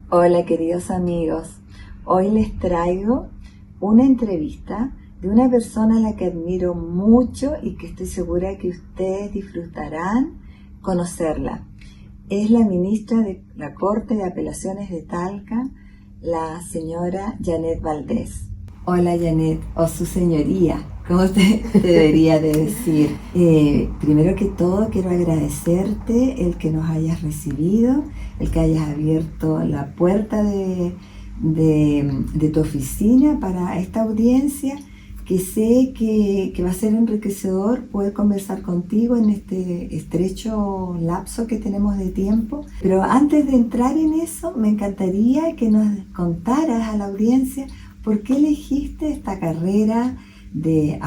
Hola queridos amigos, hoy les traigo una entrevista de una persona a la que admiro mucho y que estoy segura que ustedes disfrutarán conocerla. Es la ministra de la Corte de Apelaciones de Talca, la señora Janet Valdés. Hola Janet, o su señoría, ¿cómo te debería de decir? Primero que todo quiero agradecerte el que nos hayas recibido, el que hayas abierto la puerta de tu oficina para esta audiencia, que sé que va a ser enriquecedor poder conversar contigo en este estrecho lapso que tenemos de tiempo. Pero antes de entrar en eso, me encantaría que nos contaras a la audiencia por qué elegiste esta carrera de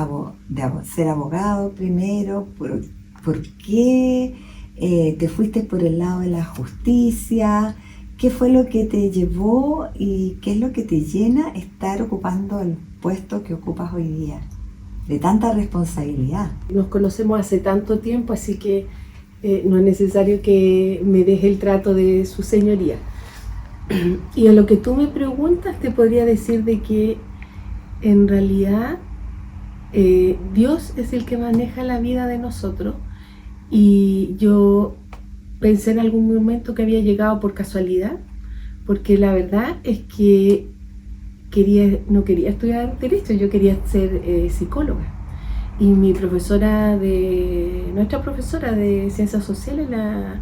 ser abogado primero, por qué te fuiste por el lado de la justicia. ¿Qué fue lo que te llevó y qué es lo que te llena estar ocupando el puesto que ocupas hoy día, de tanta responsabilidad? Nos conocemos hace tanto tiempo, así que no es necesario que me deje el trato de su señoría. Y a lo que tú me preguntas, te podría decir de que en realidad Dios es el que maneja la vida de nosotros, y yo pensé en algún momento que había llegado por casualidad, porque la verdad es que no quería estudiar Derecho, yo quería ser psicóloga. Y nuestra profesora de Ciencias Sociales, la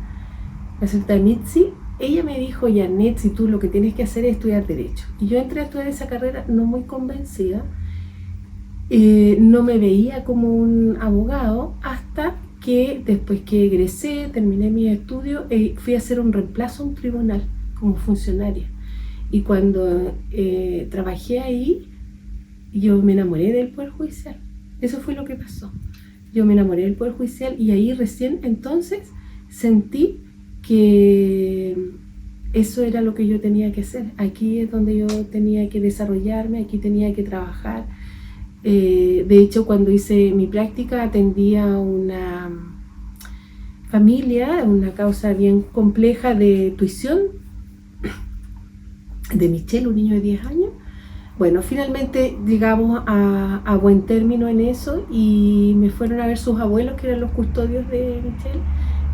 señorita Mitzi, ella me dijo: Janet, si tú lo que tienes que hacer es estudiar Derecho. Y yo entré a estudiar esa carrera no muy convencida, no me veía como un abogado, hasta que después que egresé, terminé mis estudios, fui a hacer un reemplazo a un tribunal como funcionaria. Y cuando trabajé ahí, yo me enamoré del Poder Judicial. Eso fue lo que pasó. Yo me enamoré del Poder Judicial y ahí recién entonces sentí que eso era lo que yo tenía que hacer. Aquí es donde yo tenía que desarrollarme, aquí tenía que trabajar. De hecho, cuando hice mi práctica atendí a una familia, una causa bien compleja de tuición de Michelle, un niño de 10 años. Bueno, finalmente llegamos a buen término en eso y me fueron a ver sus abuelos, que eran los custodios de Michelle,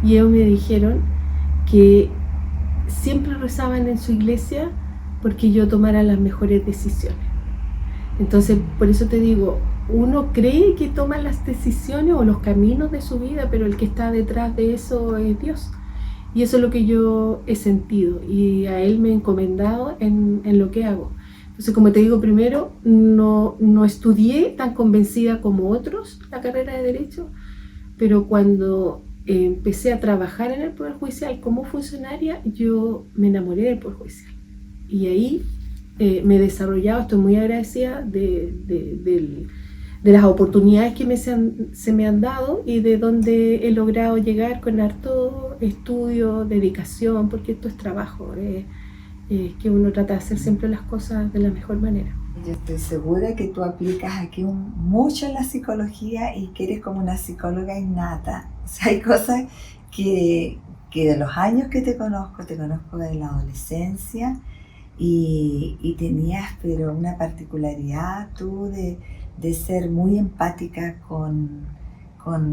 y ellos me dijeron que siempre rezaban en su iglesia porque yo tomara las mejores decisiones. Entonces, por eso te digo, uno cree que toma las decisiones o los caminos de su vida, pero el que está detrás de eso es Dios. Y eso es lo que yo he sentido, y a Él me he encomendado en lo que hago. Entonces, como te digo, primero, no estudié tan convencida como otros la carrera de Derecho, pero cuando empecé a trabajar en el Poder Judicial como funcionaria, yo me enamoré del Poder Judicial. Y ahí me he desarrollado, estoy muy agradecida de las oportunidades que se me han dado y de donde he logrado llegar con harto estudio, dedicación, porque esto es trabajo, que uno trata de hacer siempre las cosas de la mejor manera. Yo estoy segura que tú aplicas aquí mucho en la psicología y que eres como una psicóloga innata. O sea, hay cosas que de los años que te conozco de la adolescencia, y tenías pero una particularidad tú de ser muy empática con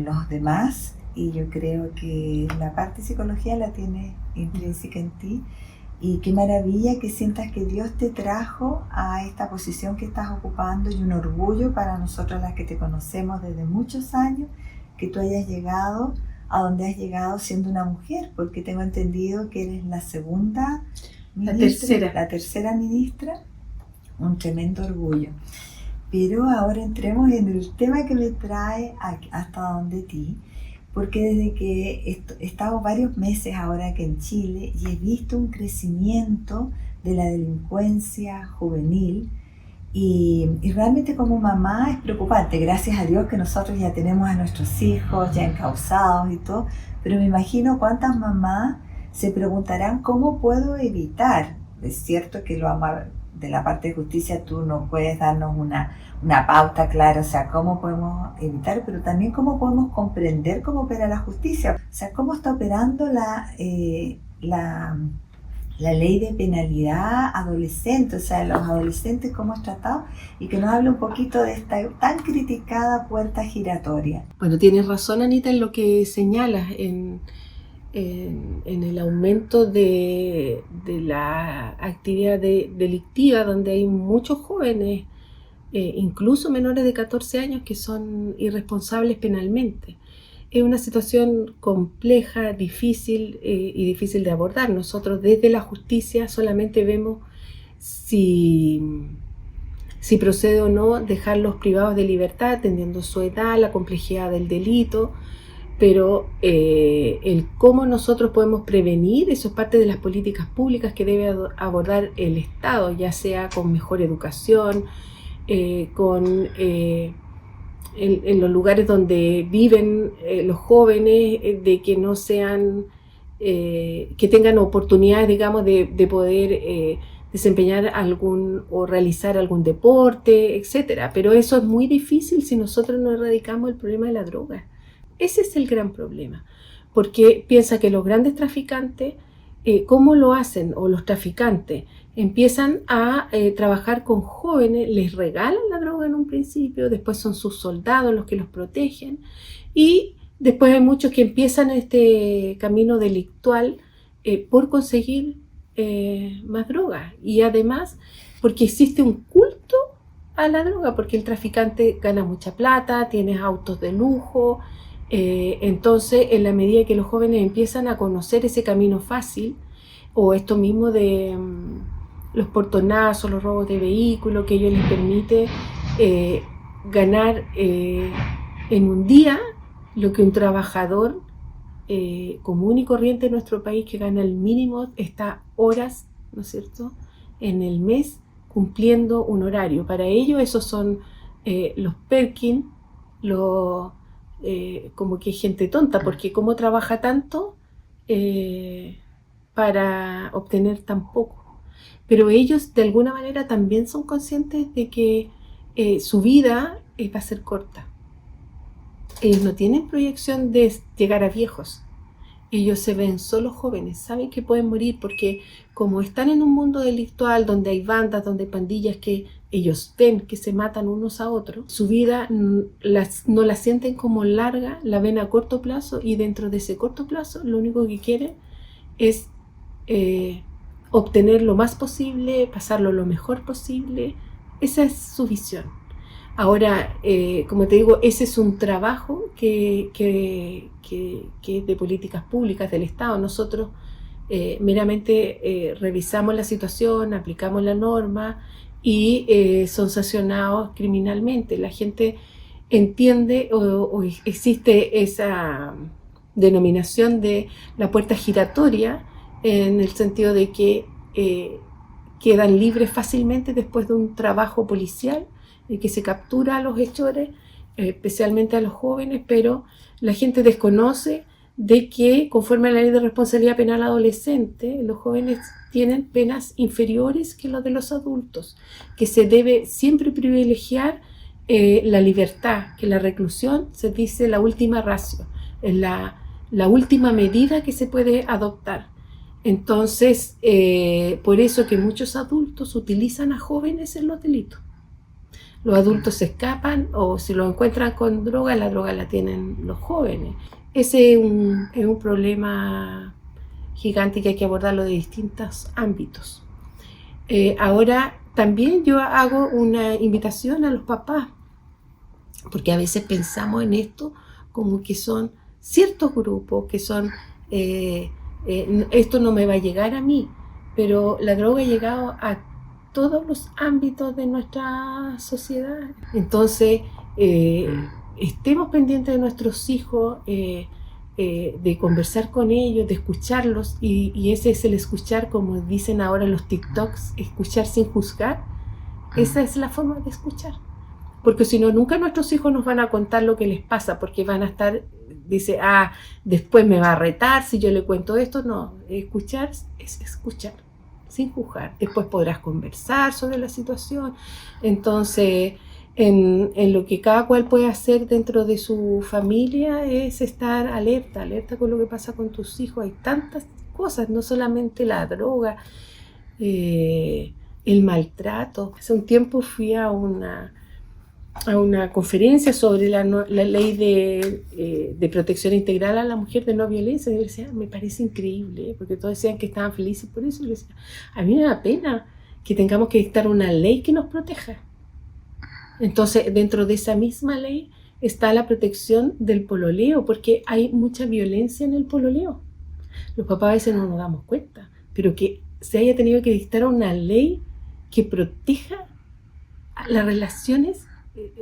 los demás, y yo creo que la parte de psicología la tienes intrínseca en ti. Y qué maravilla que sientas que Dios te trajo a esta posición que estás ocupando, y un orgullo para nosotros las que te conocemos desde muchos años, que tú hayas llegado a donde has llegado siendo una mujer, porque tengo entendido que eres la segunda ministra, la tercera ministra, un tremendo orgullo. Pero ahora entremos en el tema que me trae hasta donde ti, porque desde que he estado varios meses ahora aquí en Chile y he visto un crecimiento de la delincuencia juvenil, y realmente como mamá es preocupante. Gracias a Dios que nosotros ya tenemos a nuestros hijos ya encausados y todo, pero me imagino cuántas mamás se preguntarán cómo puedo evitar. Es cierto que de la parte de justicia tú no puedes darnos una pauta clara, o sea, cómo podemos evitar, pero también cómo podemos comprender cómo opera la justicia, o sea, cómo está operando la la ley de penalidad adolescente, o sea, los adolescentes cómo es tratado, y que nos hable un poquito de esta tan criticada puerta giratoria. Bueno, tienes razón, Anita, en lo que señalas, en el aumento de la actividad delictiva, donde hay muchos jóvenes, incluso menores de 14 años, que son irresponsables penalmente. Es una situación compleja, difícil y difícil de abordar. Nosotros desde la justicia solamente vemos si procede o no dejarlos privados de libertad, atendiendo su edad, la complejidad del delito, pero el cómo nosotros podemos prevenir, eso es parte de las políticas públicas que debe abordar el Estado, ya sea con mejor educación, en los lugares donde viven los jóvenes, de que no sean, que tengan oportunidades, digamos, de poder desempeñar algún o realizar algún deporte, etcétera. Pero eso es muy difícil si nosotros no erradicamos el problema de la droga. Ese es el gran problema, porque piensa que los grandes traficantes, ¿cómo lo hacen? O los traficantes empiezan a trabajar con jóvenes, les regalan la droga en un principio, después son sus soldados los que los protegen, y después hay muchos que empiezan este camino delictual por conseguir más droga, y además porque existe un culto a la droga, porque el traficante gana mucha plata, tiene autos de lujo. Entonces, en la medida que los jóvenes empiezan a conocer ese camino fácil, o esto mismo de los portonazos, los robos de vehículos, que ellos les permite ganar en un día lo que un trabajador común y corriente en nuestro país, que gana el mínimo, está horas, ¿no es cierto?, en el mes cumpliendo un horario. Para ellos esos son los Perkin, como que gente tonta, porque cómo trabaja tanto para obtener tan poco. Pero ellos de alguna manera también son conscientes de que su vida va a ser corta. Ellos no tienen proyección de llegar a viejos. Ellos se ven solo jóvenes, saben que pueden morir porque como están en un mundo delictual donde hay bandas, donde hay pandillas que ellos ven que se matan unos a otros, su vida no la sienten como larga, la ven a corto plazo, y dentro de ese corto plazo lo único que quieren es obtener lo más posible, pasarlo lo mejor posible. Esa es su visión. Ahora, como te digo, ese es un trabajo que es de políticas públicas del Estado. Nosotros meramente revisamos la situación, aplicamos la norma y son sancionados criminalmente. La gente entiende o existe esa denominación de la puerta giratoria, en el sentido de que quedan libres fácilmente después de un trabajo policial, que se captura a los hechores, especialmente a los jóvenes, pero la gente desconoce de que conforme a la ley de responsabilidad penal adolescente, los jóvenes tienen penas inferiores que los de los adultos, que se debe siempre privilegiar la libertad, que la reclusión se dice la última ratio, es la última medida que se puede adoptar. Entonces, por eso que muchos adultos utilizan a jóvenes en los delitos. Los adultos se escapan, o si lo encuentran con droga, la droga la tienen los jóvenes. Ese es un problema gigante que hay que abordarlo de distintos ámbitos. Ahora, también yo hago una invitación a los papás, porque a veces pensamos en esto como que son ciertos grupos, que son, esto no me va a llegar a mí, pero la droga ha llegado a todos los ámbitos de nuestra sociedad. Entonces, estemos pendientes de nuestros hijos, de conversar con ellos, de escucharlos, y ese es el escuchar, como dicen ahora los TikToks, escuchar sin juzgar. Esa es la forma de escuchar, porque si no, nunca nuestros hijos nos van a contar lo que les pasa, porque van a estar, dice, después me va a retar si yo le cuento esto. No, escuchar es escuchar sin juzgar. Después podrás conversar sobre la situación. Entonces, en lo que cada cual puede hacer dentro de su familia es estar alerta con lo que pasa con tus hijos. Hay tantas cosas, no solamente la droga, el maltrato. Hace un tiempo fui a una conferencia sobre la ley de protección integral a la mujer de no violencia. Y yo decía, me parece increíble, porque todos decían que estaban felices por eso. Y yo decía, a mí me da pena que tengamos que dictar una ley que nos proteja. Entonces, dentro de esa misma ley está la protección del pololeo, porque hay mucha violencia en el pololeo. Los papás a veces no nos damos cuenta, pero que se haya tenido que dictar una ley que proteja las relaciones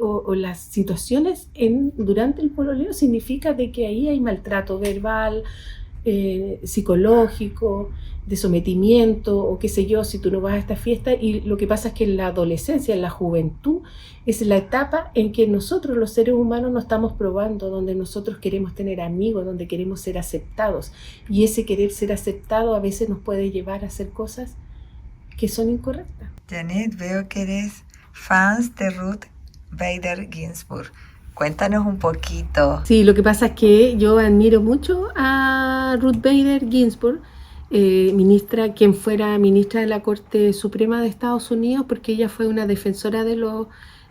o las situaciones durante el pololeo significa de que ahí hay maltrato verbal, psicológico, de sometimiento o qué sé yo, si tú no vas a esta fiesta. Y lo que pasa es que en la adolescencia, en la juventud, es la etapa en que nosotros los seres humanos nos estamos probando, donde nosotros queremos tener amigos, donde queremos ser aceptados, y ese querer ser aceptado a veces nos puede llevar a hacer cosas que son incorrectas. Janet, veo que eres fans de Ruth Bader Ginsburg. Cuéntanos un poquito. Sí, lo que pasa es que yo admiro mucho a Ruth Bader Ginsburg, quien fuera ministra de la Corte Suprema de Estados Unidos, porque ella fue una defensora de los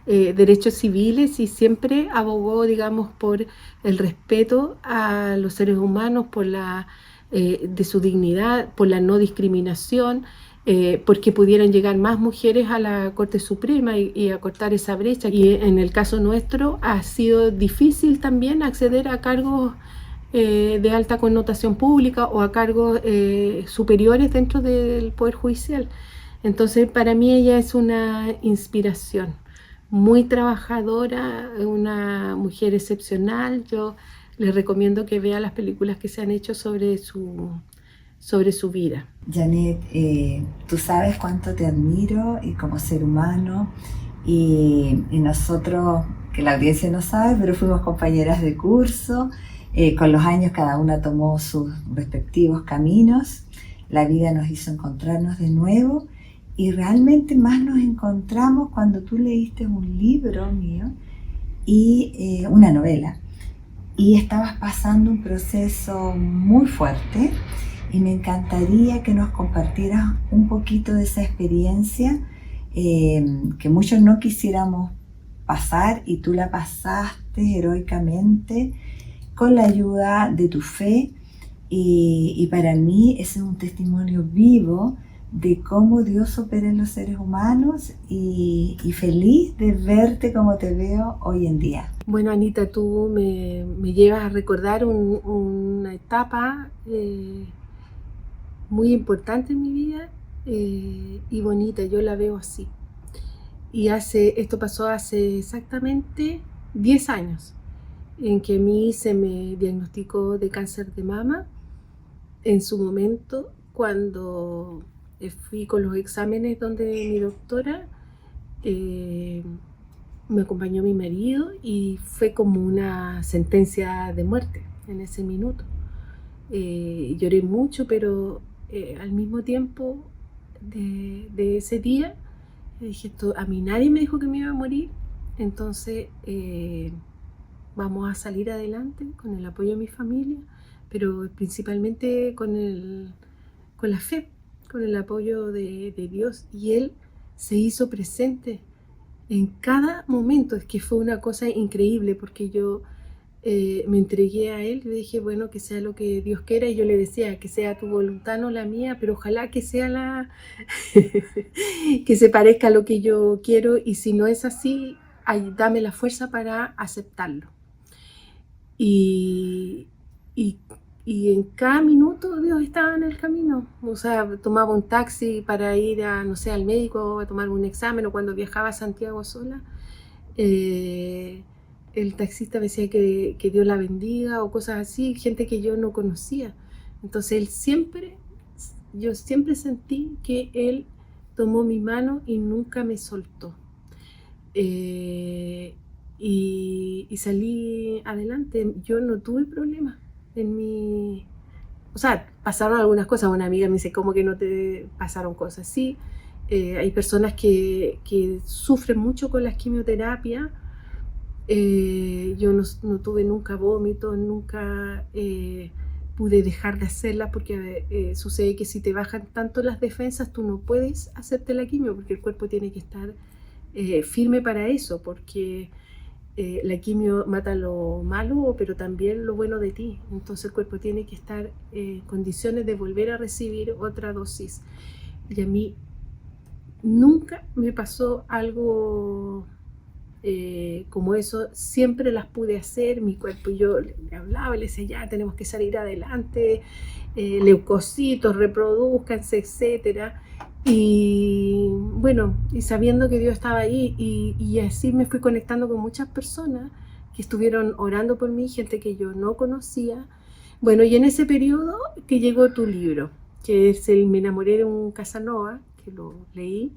derechos civiles y siempre abogó, digamos, por el respeto a los seres humanos, de su dignidad, por la no discriminación, porque pudieran llegar más mujeres a la Corte Suprema y acortar esa brecha. Y en el caso nuestro ha sido difícil también acceder a cargos de alta connotación pública o a cargos superiores dentro del Poder Judicial. Entonces, para mí ella es una inspiración, muy trabajadora, una mujer excepcional. Yo les recomiendo que vea las películas que se han hecho sobre su vida. Janet, tú sabes cuánto te admiro y como ser humano, y nosotros, que la audiencia no sabe, pero fuimos compañeras de curso. Con los años cada una tomó sus respectivos caminos, la vida nos hizo encontrarnos de nuevo, y realmente más nos encontramos cuando tú leíste un libro mío y una novela, y estabas pasando un proceso muy fuerte, y me encantaría que nos compartieras un poquito de esa experiencia que muchos no quisiéramos pasar, y tú la pasaste heroicamente con la ayuda de tu fe, y para mí ese es un testimonio vivo de cómo Dios opera en los seres humanos, y feliz de verte como te veo hoy en día. Bueno, Anita, tú me llevas a recordar una etapa muy importante en mi vida y bonita, yo la veo así. Y esto pasó hace exactamente 10 años, en que a mí se me diagnosticó de cáncer de mama. En su momento, cuando fui con los exámenes donde mi doctora, me acompañó mi marido, y fue como una sentencia de muerte en ese minuto. Lloré mucho, pero al mismo tiempo de ese día dije, a mí nadie me dijo que me iba a morir, entonces vamos a salir adelante con el apoyo de mi familia, pero principalmente con la fe, con el apoyo de Dios, y Él se hizo presente en cada momento. Es que fue una cosa increíble, porque yo me entregué a Él y dije, bueno, que sea lo que Dios quiera, y yo le decía, que sea tu voluntad, no la mía, pero ojalá que sea que se parezca a lo que yo quiero, y si no es así, dame la fuerza para aceptarlo. Y en cada minuto Dios estaba en el camino. O sea, tomaba un taxi para ir no sé, al médico, a tomar un examen, o cuando viajaba a Santiago sola, el taxista me decía que Dios la bendiga o cosas así, gente que yo no conocía. Entonces yo siempre sentí que Él tomó mi mano y nunca me soltó. Y salí adelante. Yo no tuve problemas o sea, pasaron algunas cosas. Una amiga me dice, ¿cómo que no te pasaron cosas? Sí, hay personas que sufren mucho con las quimioterapias. Yo no tuve nunca vómitos, nunca pude dejar de hacerla porque sucede que si te bajan tanto las defensas, tú no puedes hacerte la quimio porque el cuerpo tiene que estar firme para eso, porque la quimio mata lo malo, pero también lo bueno de ti. Entonces el cuerpo tiene que estar en condiciones de volver a recibir otra dosis. Y a mí nunca me pasó algo como eso, siempre las pude hacer, mi cuerpo, y yo le hablaba y le decía, ya tenemos que salir adelante, leucocitos, reproduzcanse, etcétera. Y bueno, y sabiendo que Dios estaba ahí, y así me fui conectando con muchas personas que estuvieron orando por mí, gente que yo no conocía. Bueno, y en ese periodo que llegó tu libro, que es Me enamoré de un Casanova, que lo leí.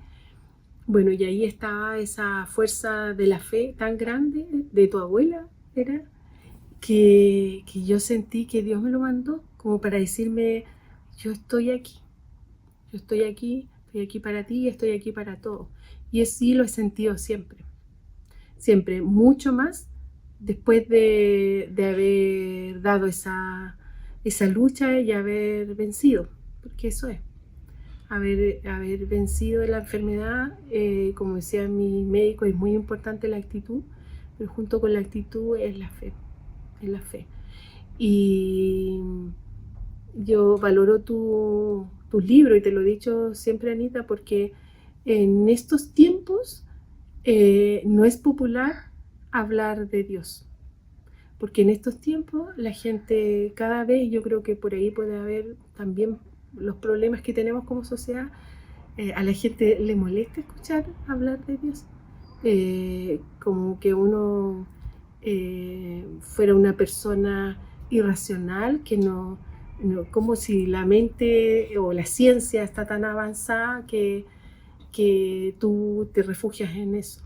Bueno, y ahí estaba esa fuerza de la fe tan grande de tu abuela, era, que yo sentí que Dios me lo mandó como para decirme, yo estoy aquí, yo estoy aquí para ti, estoy aquí para todos. Y así lo he sentido siempre, siempre, mucho más después de haber dado esa lucha y haber vencido, porque eso es. Haber vencido la enfermedad, como decía mi médico, es muy importante la actitud, pero junto con la actitud es la fe, es la fe. Y yo valoro tu libro, y te lo he dicho siempre, Anita, porque en estos tiempos no es popular hablar de Dios, porque en estos tiempos la gente cada vez, yo creo que por ahí puede haber también los problemas que tenemos como sociedad, a la gente le molesta escuchar hablar de Dios, como que uno fuera una persona irracional, que no, como si la mente o la ciencia está tan avanzada que tú te refugias en eso.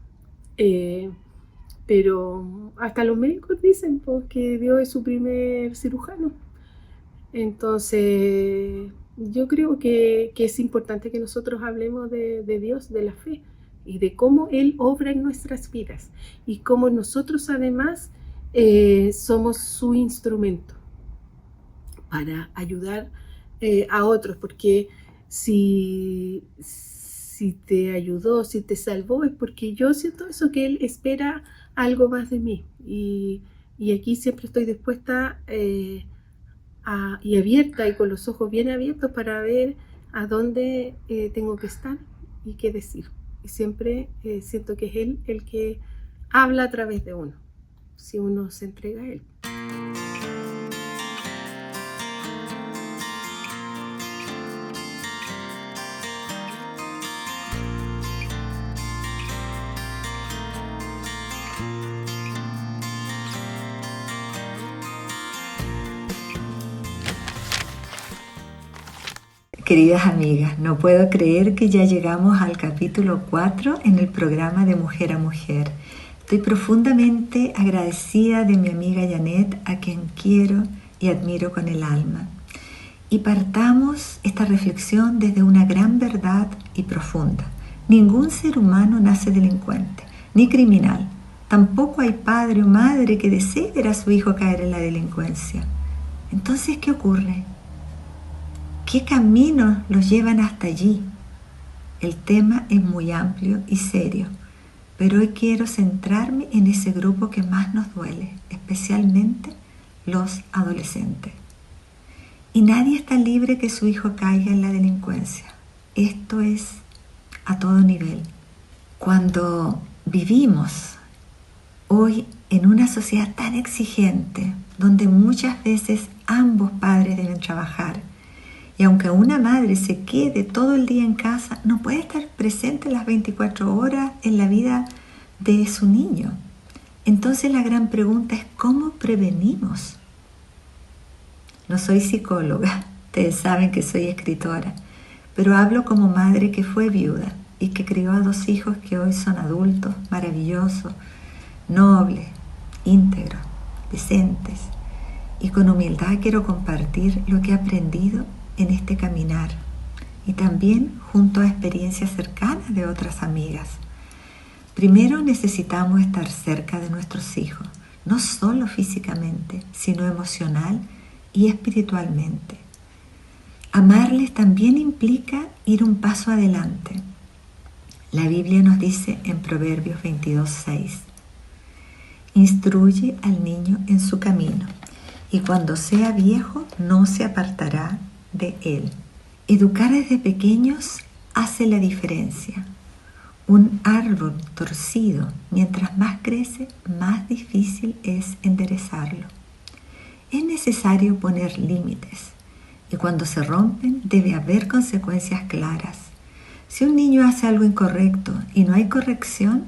Pero hasta los médicos dicen pues, que Dios es su primer cirujano. Entonces, yo creo que es importante que nosotros hablemos de Dios, de la fe, y de cómo Él obra en nuestras vidas, y cómo nosotros además somos su instrumento para ayudar a otros, porque si te ayudó, si te salvó, es porque yo siento eso, que Él espera algo más de mí, y aquí siempre estoy dispuesta y abierta, y con los ojos bien abiertos para ver a dónde tengo que estar y qué decir. Y siempre siento que es Él el que habla a través de uno, si uno se entrega a Él. Queridas amigas, no puedo creer que ya llegamos al capítulo 4 en el programa de Mujer a Mujer. Estoy profundamente agradecida de mi amiga Janet, a quien quiero y admiro con el alma. Y partamos esta reflexión desde una gran verdad y profunda. Ningún ser humano nace delincuente, ni criminal. Tampoco hay padre o madre que desee ver a su hijo caer en la delincuencia. Entonces, ¿qué ocurre? ¿Qué caminos los llevan hasta allí? El tema es muy amplio y serio, pero hoy quiero centrarme en ese grupo que más nos duele, especialmente los adolescentes. Y nadie está libre que su hijo caiga en la delincuencia. Esto es a todo nivel. Cuando vivimos hoy en una sociedad tan exigente, donde muchas veces ambos padres deben trabajar, y aunque una madre se quede todo el día en casa, no puede estar presente las 24 horas en la vida de su niño. Entonces la gran pregunta es, ¿cómo prevenimos? No soy psicóloga, ustedes saben que soy escritora, pero hablo como madre que fue viuda y que crió a 2 hijos que hoy son adultos, maravillosos, nobles, íntegros, decentes. Y con humildad quiero compartir lo que he aprendido en este caminar, y también junto a experiencias cercanas de otras amigas. Primero necesitamos estar cerca de nuestros hijos, no solo físicamente, sino emocional y espiritualmente. Amarles también implica ir un paso adelante. La Biblia nos dice en Proverbios 22:6: instruye al niño en su camino, y cuando sea viejo no se apartará de él. Educar desde pequeños hace la diferencia. Un árbol torcido, mientras más crece, más difícil es enderezarlo. Es necesario poner límites, y cuando se rompen debe haber consecuencias claras. Si un niño hace algo incorrecto y no hay corrección,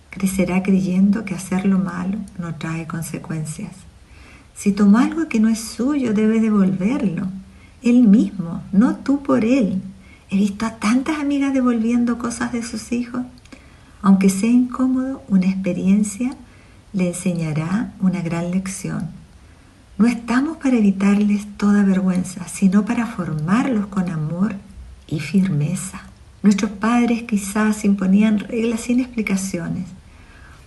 crecerá creyendo que hacer lo malo no trae consecuencias. Si tomó algo que no es suyo, debe devolverlo. Él mismo, no tú por él. He visto a tantas amigas devolviendo cosas de sus hijos. Aunque sea incómodo, una experiencia le enseñará una gran lección. No estamos para evitarles toda vergüenza, sino para formarlos con amor y firmeza. Nuestros padres quizás imponían reglas sin explicaciones.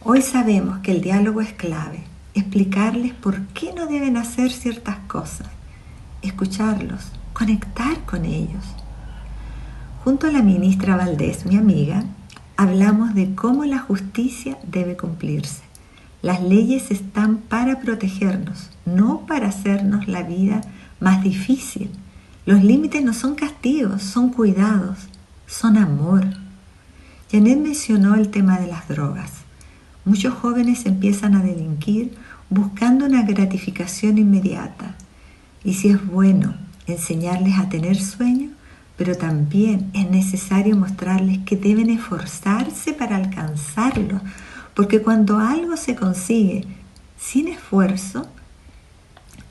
Hoy sabemos que el diálogo es clave. Explicarles por qué no deben hacer ciertas cosas. Escucharlos, conectar con ellos. Junto a la ministra Valdés, mi amiga, hablamos de cómo la justicia debe cumplirse. Las leyes están para protegernos, no para hacernos la vida más difícil. Los límites no son castigos, son cuidados, son amor. Janet mencionó el tema de las drogas. Muchos jóvenes empiezan a delinquir buscando una gratificación inmediata. Y sí es bueno enseñarles a tener sueño, pero también es necesario mostrarles que deben esforzarse para alcanzarlo, porque cuando algo se consigue sin esfuerzo,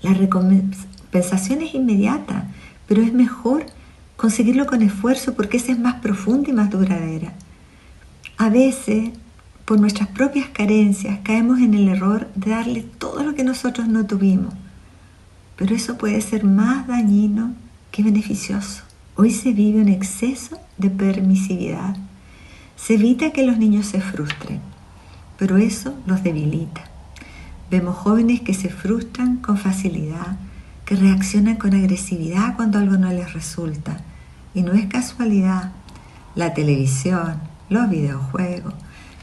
la recompensación es inmediata, pero es mejor conseguirlo con esfuerzo porque esa es más profunda y más duradera. A veces, por nuestras propias carencias, caemos en el error de darle todo lo que nosotros no tuvimos, pero eso puede ser más dañino que beneficioso. Hoy se vive un exceso de permisividad. Se evita que los niños se frustren, pero eso los debilita. Vemos jóvenes que se frustran con facilidad, que reaccionan con agresividad cuando algo no les resulta. Y no es casualidad. La televisión, los videojuegos,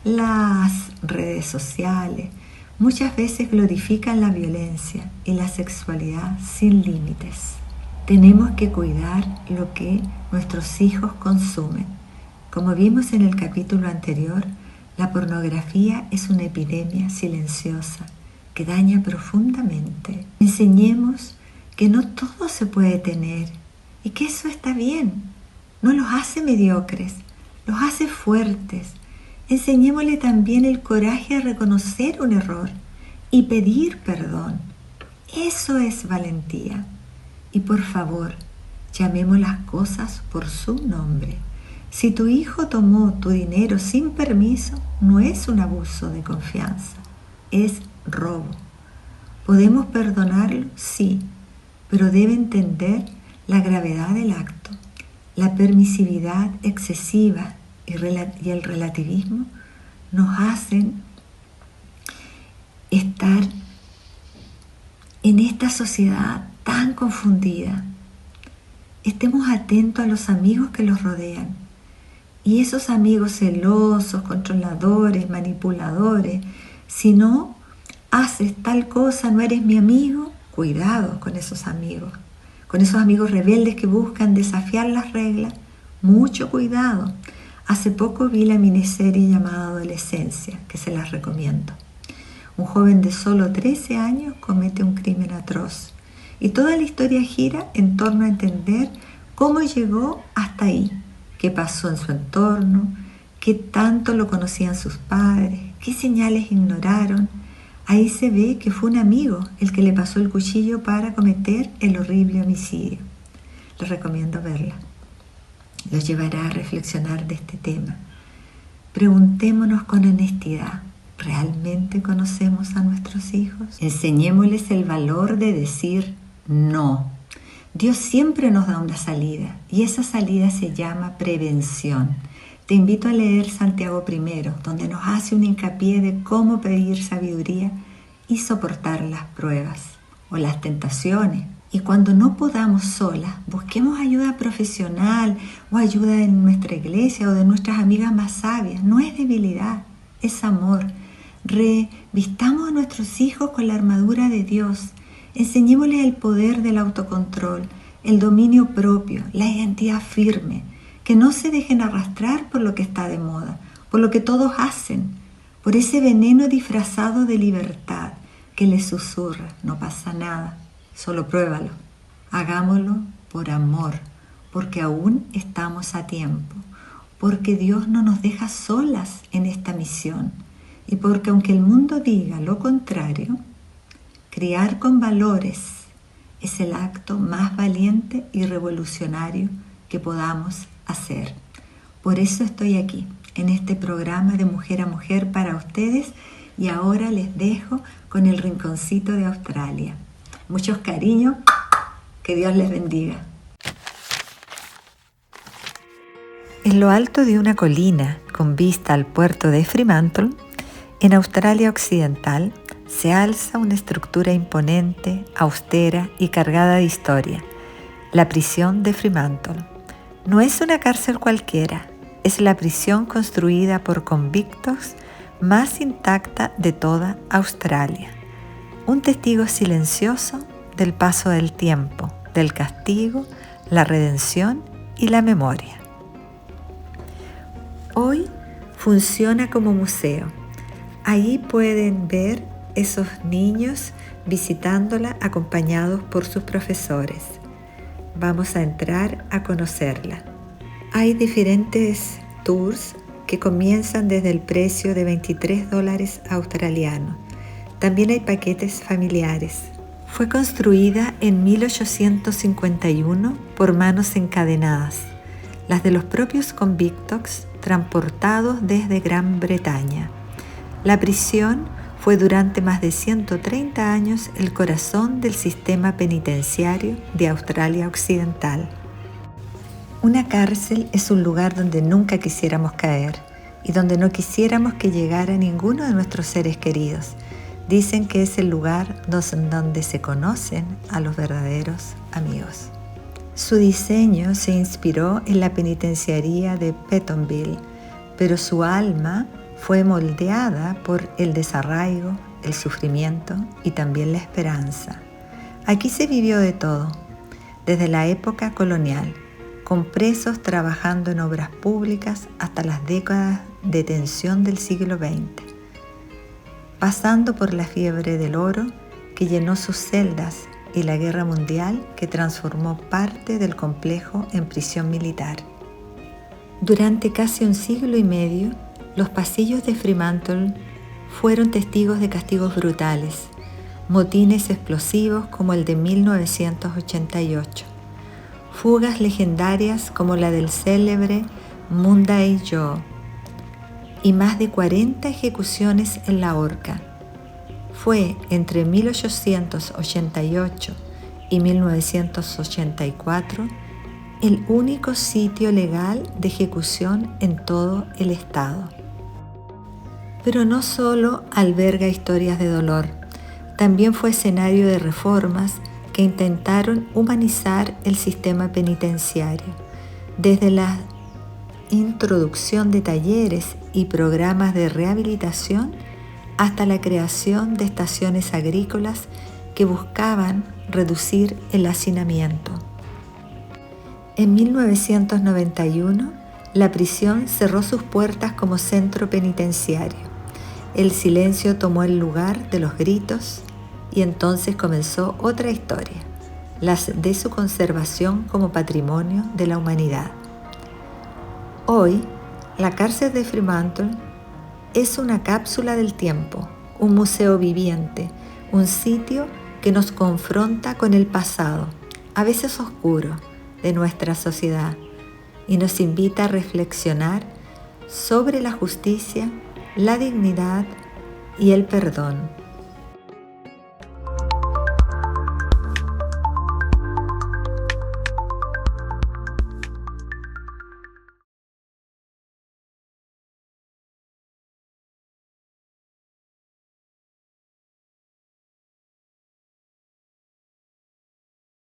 las redes sociales, muchas veces glorifican la violencia y la sexualidad sin límites. Tenemos que cuidar lo que nuestros hijos consumen. Como vimos en el capítulo anterior, la pornografía es una epidemia silenciosa que daña profundamente. Enseñemos que no todo se puede tener y que eso está bien. No los hace mediocres, los hace fuertes. Enseñémosle también el coraje de reconocer un error y pedir perdón. Eso es valentía. Y por favor, llamemos las cosas por su nombre. Si tu hijo tomó tu dinero sin permiso, no es un abuso de confianza, es robo. ¿Podemos perdonarlo? Sí, pero debe entender la gravedad del acto. La permisividad excesiva y el relativismo nos hacen estar en esta sociedad tan confundida. Estemos atentos a los amigos que los rodean. Y esos amigos celosos, controladores, manipuladores, si no haces tal cosa, no eres mi amigo, cuidado con esos amigos rebeldes que buscan desafiar las reglas, mucho cuidado. Hace poco vi la miniserie llamada Adolescencia, que se las recomiendo. Un joven de solo 13 años comete un crimen atroz y toda la historia gira en torno a entender cómo llegó hasta ahí, qué pasó en su entorno, qué tanto lo conocían sus padres, qué señales ignoraron. Ahí se ve que fue un amigo el que le pasó el cuchillo para cometer el horrible homicidio. Les recomiendo verla. Los llevará a reflexionar de este tema. Preguntémonos con honestidad, ¿realmente conocemos a nuestros hijos? Enseñémosles el valor de decir no. Dios siempre nos da una salida y esa salida se llama prevención. Te invito a leer Santiago 1, donde nos hace un hincapié de cómo pedir sabiduría y soportar las pruebas o las tentaciones Y cuando no podamos solas, busquemos ayuda profesional o ayuda en nuestra iglesia o de nuestras amigas más sabias. No es debilidad, es amor. Revistamos a nuestros hijos con la armadura de Dios. Enseñémosles el poder del autocontrol, el dominio propio, la identidad firme. Que no se dejen arrastrar por lo que está de moda, por lo que todos hacen, por ese veneno disfrazado de libertad que les susurra: no pasa nada, solo pruébalo. Hagámoslo por amor, porque aún estamos a tiempo, porque Dios no nos deja solas en esta misión y porque aunque el mundo diga lo contrario, criar con valores es el acto más valiente y revolucionario que podamos hacer. Por eso estoy aquí, en este programa de Mujer a Mujer para ustedes, y ahora les dejo con el rinconcito de Australia. Muchos cariños, que Dios les bendiga. En lo alto de una colina con vista al puerto de Fremantle, en Australia Occidental, se alza una estructura imponente, austera y cargada de historia: la prisión de Fremantle. No es una cárcel cualquiera, es la prisión construida por convictos más intacta de toda Australia. Un testigo silencioso del paso del tiempo, del castigo, la redención y la memoria. Hoy funciona como museo. Ahí pueden ver esos niños visitándola acompañados por sus profesores. Vamos a entrar a conocerla. Hay diferentes tours que comienzan desde el precio de $23 australianos. También hay paquetes familiares. Fue construida en 1851 por manos encadenadas, las de los propios convictos transportados desde Gran Bretaña. La prisión fue durante más de 130 años el corazón del sistema penitenciario de Australia Occidental. Una cárcel es un lugar donde nunca quisiéramos caer y donde no quisiéramos que llegara ninguno de nuestros seres queridos. Dicen que es el lugar donde se conocen a los verdaderos amigos. Su diseño se inspiró en la penitenciaría de Pentonville, pero su alma fue moldeada por el desarraigo, el sufrimiento y también la esperanza. Aquí se vivió de todo, desde la época colonial, con presos trabajando en obras públicas hasta las décadas de tensión del siglo XX, pasando por la fiebre del oro que llenó sus celdas y la guerra mundial que transformó parte del complejo en prisión militar. Durante casi un siglo y medio, los pasillos de Fremantle fueron testigos de castigos brutales, motines explosivos como el de 1988, fugas legendarias como la del célebre Monday Joe y más de 40 ejecuciones en la horca. Fue entre 1888 y 1984 el único sitio legal de ejecución en todo el estado. Pero no solo alberga historias de dolor, también fue escenario de reformas que intentaron humanizar el sistema penitenciario, desde la introducción de talleres y programas de rehabilitación hasta la creación de estaciones agrícolas que buscaban reducir el hacinamiento. En 1991, la prisión cerró sus puertas como centro penitenciario. El silencio tomó el lugar de los gritos y entonces comenzó otra historia, la de su conservación como patrimonio de la humanidad. Hoy, la cárcel de Fremantle es una cápsula del tiempo, un museo viviente, un sitio que nos confronta con el pasado, a veces oscuro, de nuestra sociedad y nos invita a reflexionar sobre la justicia, la dignidad y el perdón.